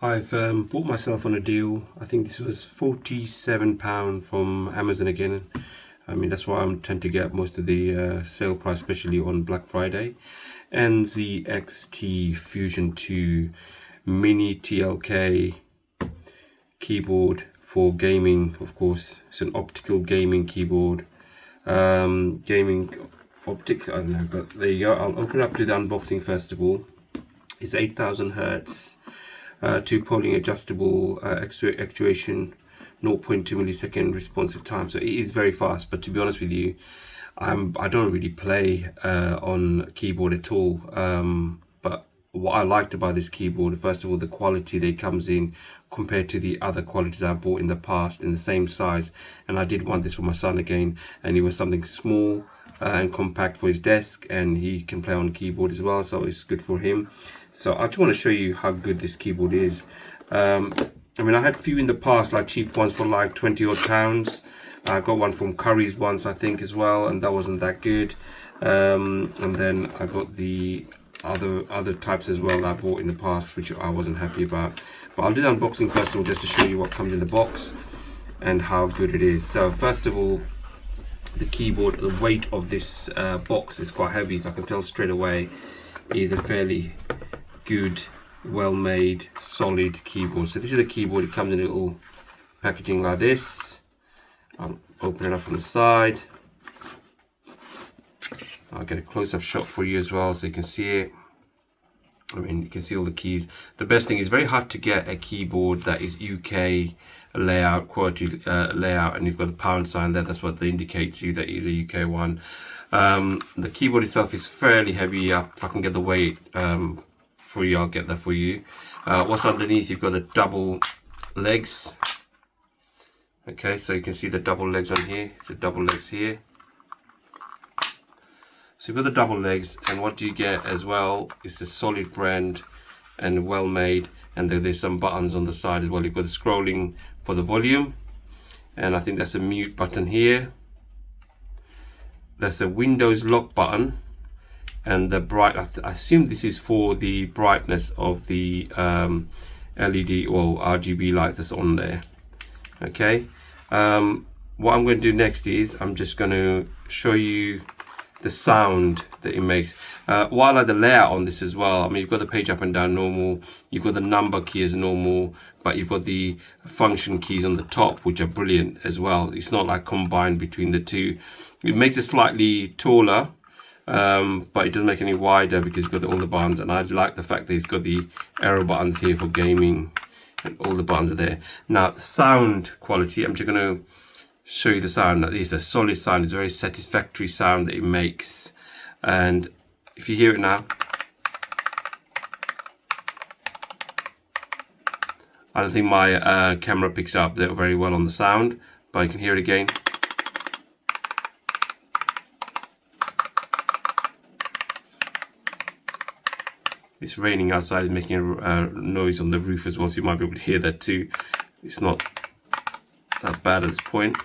I've bought myself on a deal. I think this was £47 from Amazon again. I mean, that's why I tend to get most of the sale price, especially on Black Friday. NZXT Fusion 2 MiniTKL keyboard for gaming, of course. It's an optical gaming keyboard. Gaming optic, I don't know, but there you go. I'll open up to the unboxing first of all. It's 8000 hertz. 2 polling adjustable actuation, 0.2 millisecond responsive time, so it is very fast. But to be honest with you, I don't really play on keyboard at all, but what I liked about this keyboard, first of all, the quality that it comes in compared to the other qualities I bought in the past in the same size. And I did want this for my son again, and it was something small and compact for his desk, and he can play on keyboard as well, so it's good for him. So I just want to show you how good this keyboard is. I mean, I had a few in the past, like cheap ones for like 20 odd pounds. I got one from Curry's once, I think, as well, and that wasn't that good. And then I got the other types as well that I bought in the past, which I wasn't happy about. But I'll do the unboxing first of all, just to show you what comes in the box and how good it is. So first of all, the keyboard, the weight of this box is quite heavy, so I can tell straight away it is a fairly good, well-made, solid keyboard. So this is the keyboard. It comes in a little packaging like this. I'll open it up from the side. I'll get a close-up shot for you as well, so you can see it. I mean, you can see all the keys. The best thing is very hard to get a keyboard that is UK layout, quality layout, and you've got the pound sign there. That's what that indicates you that is a UK one. The keyboard itself is fairly heavy. If I can get the weight for you, I'll get that for you. What's underneath, you've got the double legs. Okay, so you can see the double legs on here. It's the double legs here. So you've got the double legs, and what you get as well is a solid brand and well made, and there's some buttons on the side as well. You've got the scrolling for the volume, and I think that's a mute button here. That's a Windows lock button, and the bright, I assume this is for the brightness of the LED or RGB light that's on there. Okay, what I'm going to do next is I'm just going to show you the sound that it makes. While I like the layout on this as well, I mean, you've got the page up and down normal, you've got the number key as normal, but you've got the function keys on the top, which are brilliant as well. It's not like combined between the two. It makes it slightly taller, but it doesn't make it any wider because you've got all the buttons. And I like the fact that it's got the arrow buttons here for gaming, and all the buttons are there. Now, the sound quality, I'm just going to show you the sound. It's a solid sound. It's a very satisfactory sound that it makes, and if you hear it now, I don't think my camera picks up that very well on the sound, but you can hear it again. It's raining outside. It's making a noise on the roof as well, so you might be able to hear that too. It's not that bad at this point.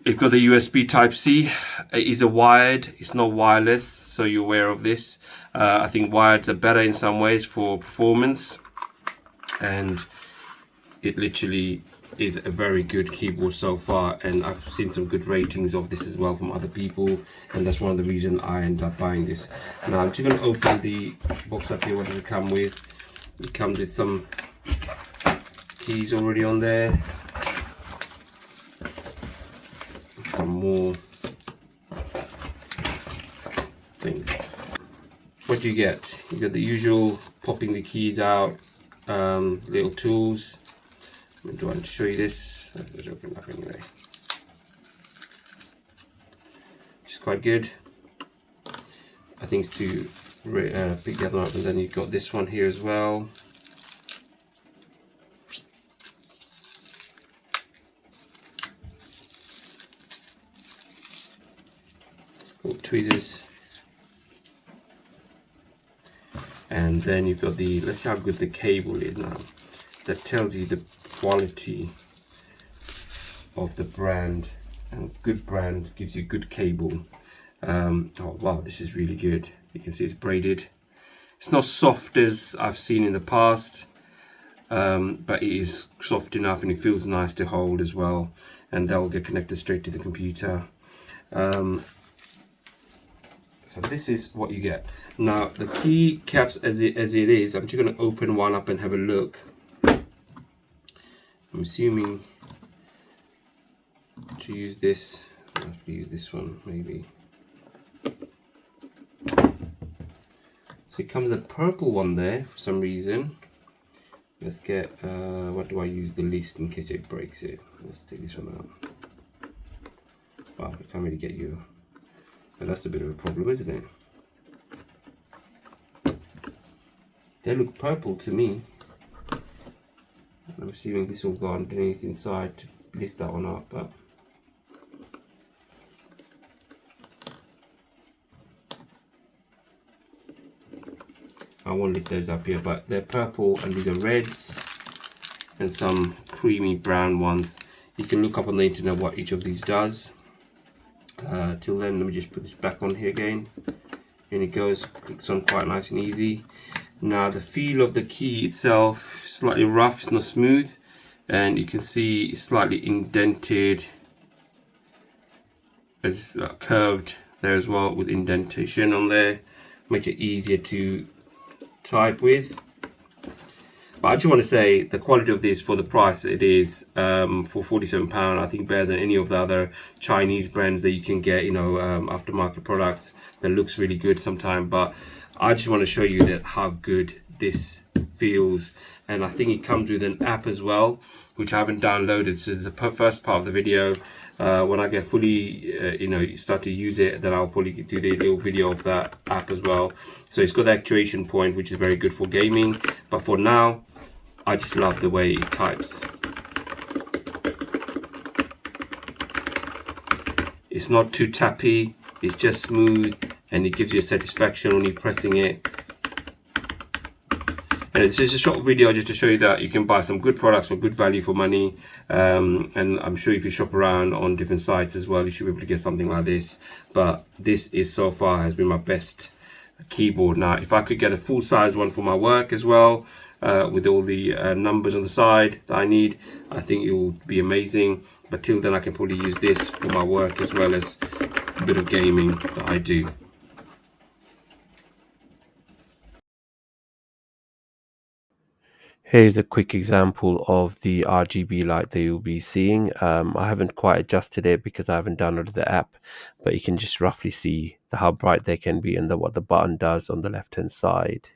You've got the USB Type-C. It is a wired, it's not wireless, so you're aware of this. I think wired are better in some ways for performance, and it literally is a very good keyboard so far, and I've seen some good ratings of this as well from other people, and that's one of the reasons I ended up buying this. Now I'm just going to open the box up here. What does it come with? It comes with some keys already on there, some more things. What do you get? You get the usual popping the keys out, little tools. Do I want to show you this? Let's open it up anyway. Which is quite good. I think it's to pick the other one up, and then you've got this one here as well. Tweezers, and then you've got the, let's see how good the cable is now. That tells you the quality of the brand, and good brand gives you good cable. Oh wow, this is really good. You can see it's braided, It's not soft as I've seen in the past, but it is soft enough and it feels nice to hold as well, and they'll get connected straight to the computer. So this is what you get. Now the keycaps as it is, I'm just going to open one up and have a look. I'm assuming to use this, I have to use this one maybe. So it comes a purple one there for some reason. Let's get, what do I use the least in case it breaks it? Let's take this one out. Wow, I can't really get you. But that's a bit of a problem, isn't it? They look purple to me. I'm assuming this will go underneath inside to lift that one up, but I won't lift those up here. But they're purple and these are reds and some creamy brown ones. You can look up on the internet what each of these does. Till then, let me just put this back on here again, and it goes, clicks on quite nice and easy. Now the feel of the key itself, slightly rough, it's not smooth, and you can see it's slightly indented, as curved there as well, with indentation on there, makes it easier to type with. But I just want to say the quality of this for the price it is, for £47, I think better than any of the other Chinese brands that you can get, you know, aftermarket products that looks really good sometimes. But I just want to show you that how good this feels, and I think it comes with an app as well, which I haven't downloaded. So this is the first part of the video. When I get fully, you know, start to use it, then I'll probably do the little video of that app as well. So it's got the actuation point, which is very good for gaming. But for now, I just love the way it types. It's not too tappy, it's just smooth, and it gives you a satisfaction when you're pressing it. And it's just a short video just to show you that you can buy some good products for good value for money. And I'm sure if you shop around on different sites as well, you should be able to get something like this. But this is so far has been my best keyboard. Now if I could get a full size one for my work as well, with all the numbers on the side that I need, I think it will be amazing. But till then I can probably use this for my work as well as a bit of gaming that I do. Here's a quick example of the RGB light that you'll be seeing. I haven't quite adjusted it because I haven't downloaded the app, but you can just roughly see how bright they can be and what the button does on the left hand side.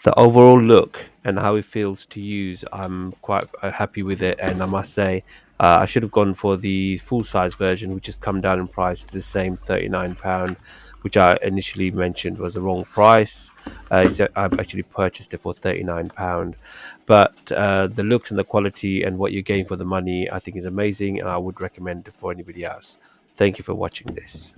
The overall look and how it feels to use, I'm quite happy with it, and I must say I should have gone for the full size version, which has come down in price to the same £39, which I initially mentioned was the wrong price. I've actually purchased it for £39, but the look and the quality and what you gain for the money I think is amazing, and I would recommend it for anybody else. Thank you for watching this.